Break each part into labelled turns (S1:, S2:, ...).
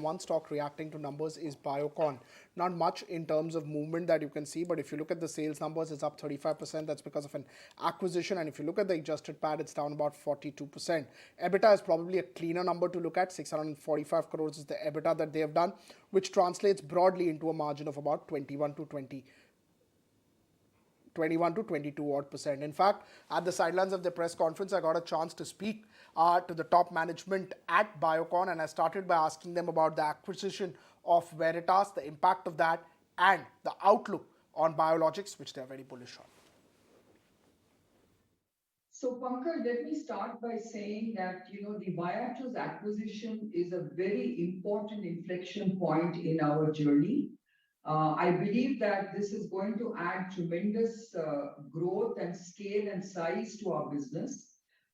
S1: and one stock reacting to numbers is Biocon. Not much in terms of movement that you can see, but if you look at the sales numbers, it's up 35%. That's because of an acquisition. And if you look at the adjusted PAT, it's down about 42%. EBITDA is probably a cleaner number to look at. 645 crores is the EBITDA that they have done, which translates broadly into a margin of about 21 to 22 odd percent. In fact, at the sidelines of the press conference, I got a chance to speak to the top management at Biocon, and I started by asking them about the acquisition of Veritas, the impact of that, and the outlook on biologics, which they're very bullish on.
S2: So, Pankaj, let me start by saying that, the Viatris acquisition is a very important inflection point in our journey. I believe that this is going to add tremendous growth and scale and size to our business.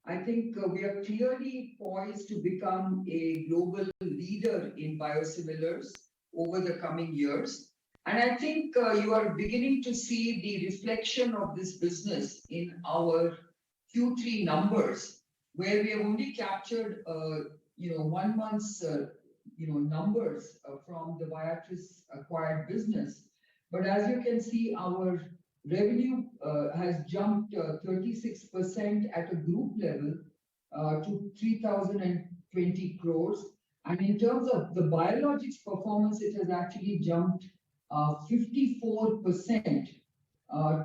S2: I think we are clearly poised to become a global leader in biosimilars over the coming years. And I think you are beginning to see the reflection of this business in our Q3 numbers, where we have only captured, 1 month's numbers from the Viatris acquired business. But as you can see, our revenue has jumped 36% at a group level to 3,020 crores. And in terms of the biologics performance, it has actually jumped 54%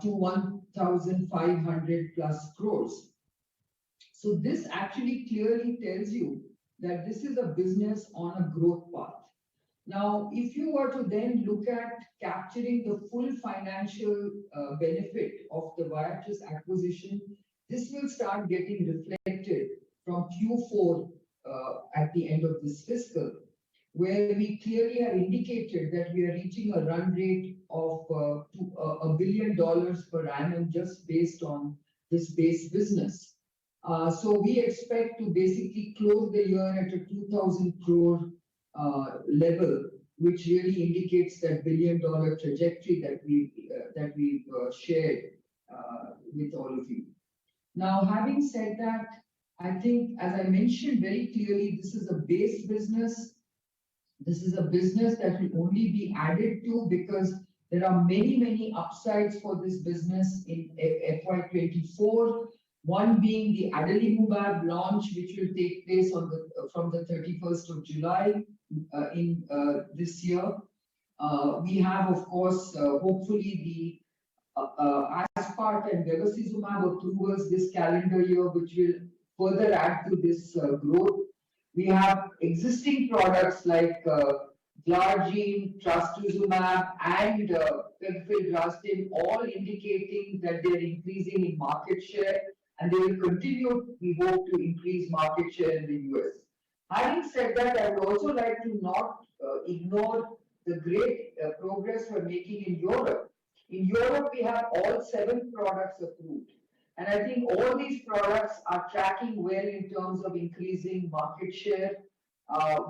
S2: to 1,500 plus crores. So this actually clearly tells you that this is a business on a growth path. Now, if you were to then look at capturing the full financial benefit of the Viatris acquisition, this will start getting reflected from Q4 at the end of this fiscal, where we clearly have indicated that we are reaching a run rate of $1 billion per annum just based on this base business. So we expect to basically close the year at a 2,000 crore level, which really indicates that $1 billion trajectory that we've shared with all of you. Now, having said that, I think, as I mentioned very clearly, this is a base business. This is a business that will only be added to because there are many, many upsides for this business in FY24. One being the adalimumab launch, which will take place from the 31st of July in this year. We have, of course, hopefully the aspart and bevacizumab approvals this calendar year, which will further add to this growth. We have existing products like glargine, trastuzumab, and pegfilgrastim, all indicating that they're increasing in market share, and they will continue, we hope, to increase market share in the US. Having said that, I would also like to not ignore the great progress we're making in Europe. In Europe, we have all 7 products approved. And I think all these products are tracking well in terms of increasing market share.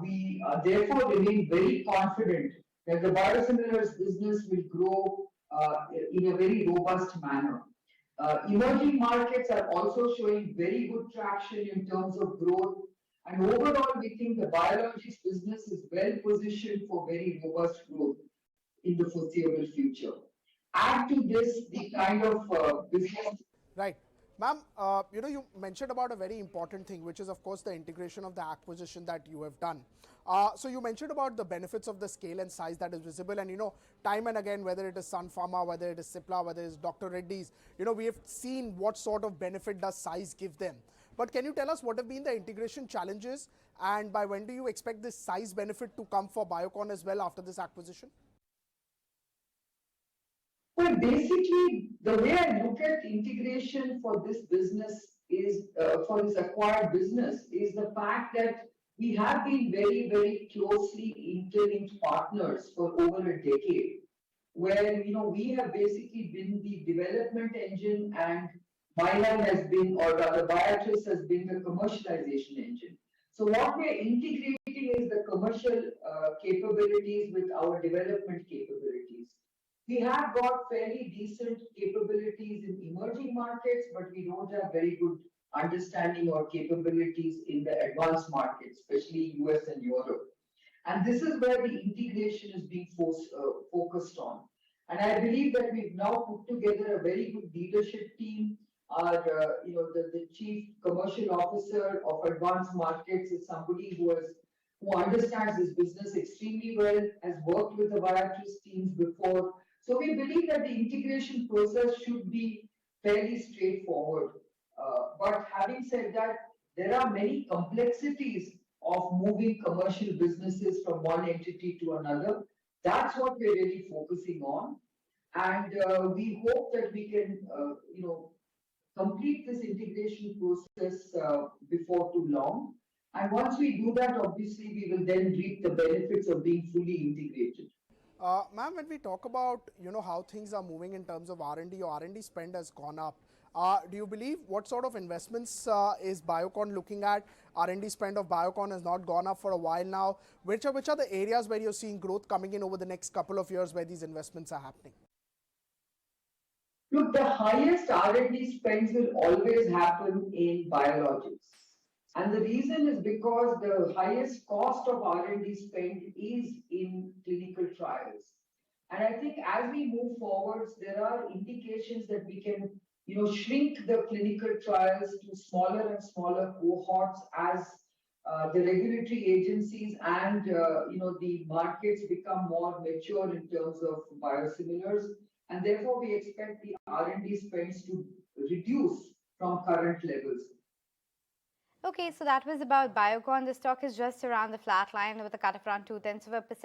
S2: We therefore remain very confident that the biosimilars business will grow in a very robust manner. Emerging markets are also showing very good traction in terms of growth. And overall, we think the biologics business is well positioned for very robust growth in the foreseeable future. Add to this the kind of business.
S1: Right. Ma'am, you mentioned about a very important thing, which is, of course, the integration of the acquisition that you have done. So you mentioned about the benefits of the scale and size that is visible. And, time and again, whether it is Sun Pharma, whether it is Cipla, whether it is Dr. Reddy's, we have seen what sort of benefit does size give them. But can you tell us what have been the integration challenges, and by when do you expect this size benefit to come for Biocon as well after this acquisition?
S2: Well, basically, the way I look at integration for this business is, for this acquired business, is the fact that we have been very, very closely interlinked partners for over a decade, where, we have basically been the development engine and Mylan has been, or rather Viatris has been the commercialization engine. So what we're integrating is the commercial capabilities with our development capabilities. We have got fairly decent capabilities in emerging markets, but we don't have very good understanding or capabilities in the advanced markets, especially US and Europe. And this is where the integration is being focused on. And I believe that we've now put together a very good leadership team. Our, the chief commercial officer of advanced markets is somebody who understands this business extremely well, has worked with the Viatris teams before. So we believe that the integration process should be fairly straightforward. But having said that, there are many complexities of moving commercial businesses from one entity to another. That's what we're really focusing on. And we hope that we can, complete this integration process before too long. And once we do that, obviously, we will then reap the benefits of being fully integrated.
S1: Ma'am, when we talk about how things are moving in terms of R&D, or R&D spend has gone up. Do you believe what sort of investments is Biocon looking at? R&D spend of Biocon has not gone up for a while now. Which are the areas where you're seeing growth coming in over the next couple of years where these investments are happening?
S2: Look, the highest R&D spends will always happen in biologics. And the reason is because the highest cost of R&D spend is in clinical trials. And I think as we move forwards, there are indications that we can, shrink the clinical trials to smaller and smaller cohorts as the regulatory agencies and the markets become more mature in terms of biosimilars, and therefore we expect the R&D spends to reduce from current levels.
S3: Okay, so that was about Biocon. The stock is just around the flat line with a cut of around 0.2%.